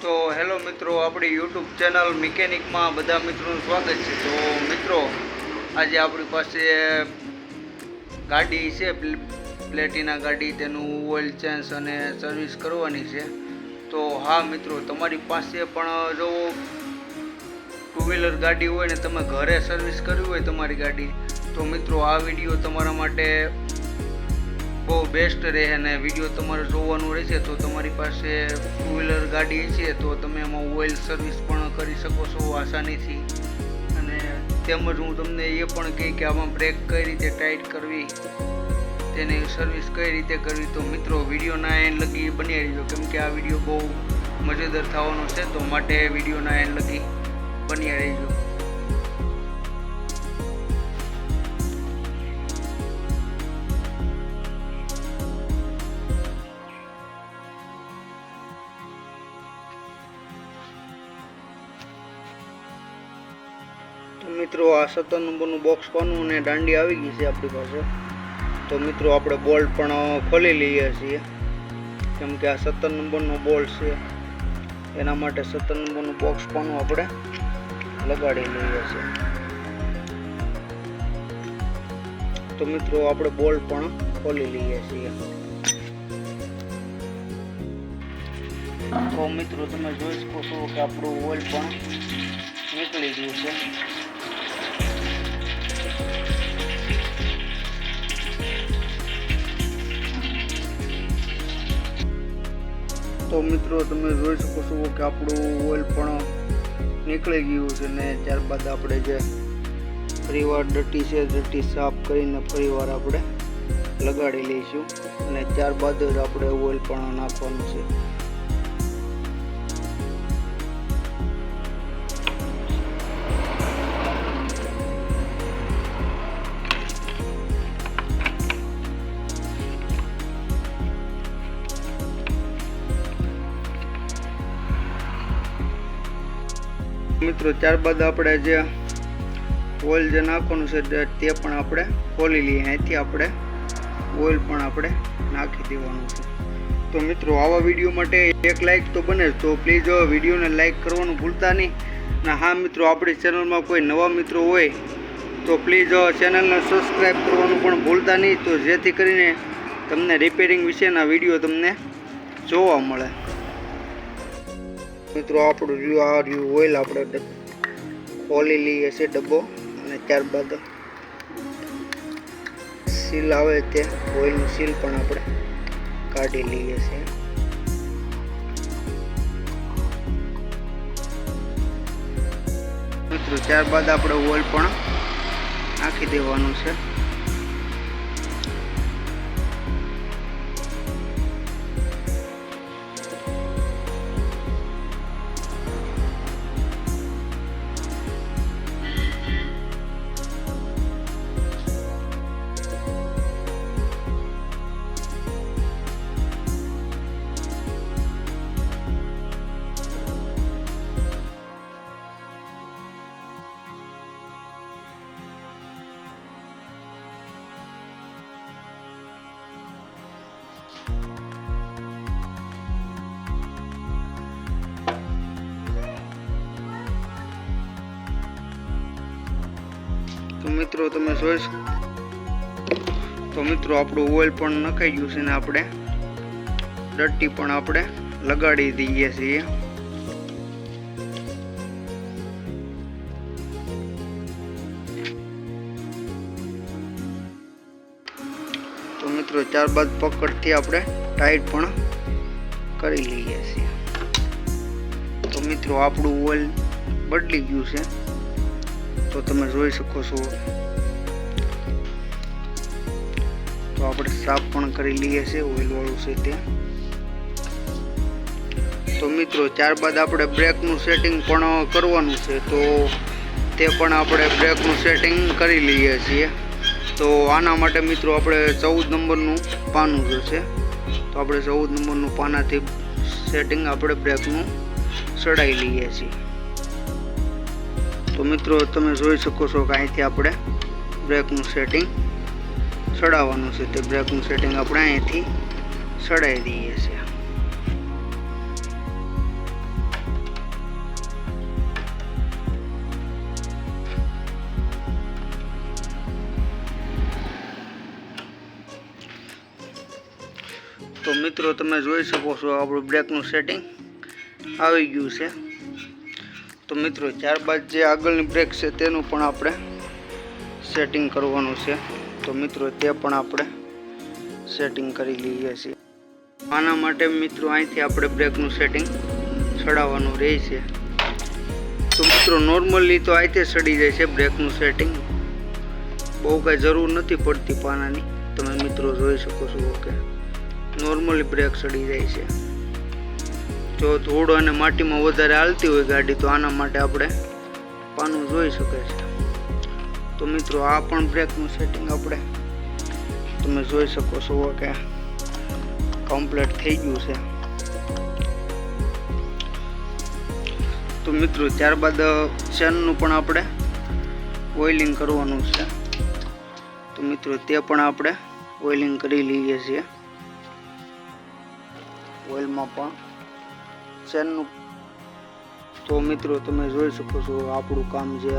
તો હેલો મિત્રો, આપણી યુટ્યુબ ચેનલ મિકેનિકમાં બધા મિત્રોનું સ્વાગત છે। તો મિત્રો, આજે આપણી પાસે ગાડી છે, પ્લેટિના ગાડી, તેનું ઓઇલ ચેન્જ અને સર્વિસ કરવાની છે। તો હા મિત્રો, તમારી પાસે પણ જો ટુ વ્હીલર ગાડી હોય ને તમે ઘરે સર્વિસ કરવી હોય તમારી ગાડી, તો મિત્રો આ વિડીયો તમારા માટે બહુ બેસ્ટ રહે અને વિડીયો તમારે જોવાનું રહેશે। તો તમારી પાસે ટુ વ્હીલર ગાડી છે તો તમે એમાં ઓઇલ સર્વિસ પણ કરી શકો છો આસાનીથી, અને તેમજ હું તમને એ પણ કહી કે આમાં બ્રેક કઈ રીતે ટાઈટ કરવી, તેની સર્વિસ કઈ રીતે કરવી। તો મિત્રો વિડીયોના એન્ડ લગી બની રહેજો, કેમ કે આ વિડીયો બહુ મજેદાર થવાનો છે, તો માટે વિડીયોના એન્ડ લગી બની રહેજો। મિત્રો આ 17 નંબરનું બોક્સ પાનું અને દાંડી આવી ગઈ છે આપણી પાસે। તો મિત્રો આપણે બોલ્ટ પણ ખોલી લઈએ છીએ, કેમ કે આ 17 નંબરનો બોલ્ટ છે, એના માટે 17 નંબરનું બોક્સ પાનું આપણે લગાડી લઈએ છીએ। તો મિત્રો આપણે બોલ્ટ પણ ખોલી લઈએ છીએ। તો મિત્રો તમે જોઈ શકો છો કે આપણું ઓઇલ પણ નીકળી ગયું છે। તો મિત્રો તમે જોઈ શકો છો કે આપણું ઓઇલ પણ નીકળી ગયું છે, ને ત્યારબાદ આપણે જે ફરીવાર ડટી છે, ડટી સાફ કરીને ફરીવાર આપણે લગાડી લઈશું, અને ત્યારબાદ જ આપણે ઓઇલ પણ નાખવાનું છે। મિત્રો ત્યારબાદ આપણે જે ઓઇલ જે નાખવાનું છે તે પણ આપણે ખોલી લઈએ, અહીંથી આપણે ઓઇલ પણ આપણે નાખી દેવાનું છે। તો મિત્રો આવા વિડીયો માટે એક લાઈક તો બને, તો પ્લીઝ વિડીયોને લાઈક કરવાનું ભૂલતા નહીં। અને હા મિત્રો, આપણી ચેનલમાં કોઈ નવા મિત્રો હોય તો પ્લીઝ ચેનલને સબસ્ક્રાઈબ કરવાનું પણ ભૂલતા નહીં, તો જેથી કરીને તમને રિપેરિંગ વિશેના વિડીયો તમને જોવા મળે। મિત્રો આપણું રહ્યું ઓઇલ આપણે ખોલી લઈએ છીએ ડબ્બો, અને ત્યારબાદ સીલ આવે તે ઓઇલનું સીલ પણ આપણે કાઢી લઈએ છીએ। મિત્રો ત્યારબાદ આપણે ઓઇલ પણ નાખી દેવાનું છે। તો મિત્રો તમે જોઈ શકો, તો મિત્રો આપણું ઓઇલ પણ નખાઈ ગયું છે, ને આપણે ડટ્ટી પણ આપણે લગાડી દઈએ છીએ। તો મિત્રો ત્યારબાદ પકડથી આપણે ટાઈટ પણ કરી લઈએ છીએ। તો મિત્રો આપણું ઓઇલ બદલી ગયું છે, તો તમે જોઈ શકો છો। તો આપણે સાફ પણ કરી લઈએ છીએ, ઓઇલ વાળું છે તે। તો મિત્રો ત્યારબાદ આપણે બ્રેકનું સેટિંગ પણ કરવાનું છે, તો તે પણ આપણે બ્રેકનું સેટિંગ કરી લઈએ છીએ। તો આના માટે મિત્રો આપણે 14 નંબરનું પાનું જોશે, તો આપણે 14 નંબરનું પાનાથી સેટિંગ આપણે બ્રેકનું ચડાવી લઈએ છીએ। તો મિત્રો તમે જોઈ શકો છો કે અહીંથી આપણે બ્રેકનું સેટિંગ ચડાવવાનું છે, તે બ્રેકનું સેટિંગ આપણે અહીંથી ચડાવી દઈએ છીએ। મિત્રો તમે જોઈ શકો છો આપણું બ્રેકનું સેટિંગ આવી ગયું છે. તો મિત્રો ત્યારબાદ જે આગળની બ્રેક છે તેનું પણ આપણે સેટિંગ કરવાનું છે. તો મિત્રો તે પણ આપણે સેટિંગ કરી લઈએ છીએ. આના માટે મિત્રો અહીંથી આપણે બ્રેકનું સેટિંગ ચડાવવાનું રહે છે. તો મિત્રો નોર્મલી તો અહીંથી ચડી જાય છે બ્રેકનું સેટિંગ, બહુ કાંઈ જરૂર નથી પડતી પાનાની. તમે મિત્રો જોઈ શકો છો કે નોર્મલી બ્રેક ચડી જાય છે. જો ધૂળ અને માટીમાં વધારે હાલતી હોય ગાડી તો આના માટે આપણે પાનું જોઈ શકે છે. તો મિત્રો આ પણ બ્રેકનું સેટિંગ આપણે તમે જોઈ શકો છો કે કમ્પ્લીટ થઈ ગયું છે. તો મિત્રો ત્યારબાદ ચેનનું પણ આપણે ઓઇલિંગ કરવાનું છે. તો મિત્રો તે પણ આપણે ઓઇલિંગ કરી લઈએ છીએ. ઓઇલમાં પણ ચેનનું. તો મિત્રો તમે જોઈ શકો છો આપણું કામ જે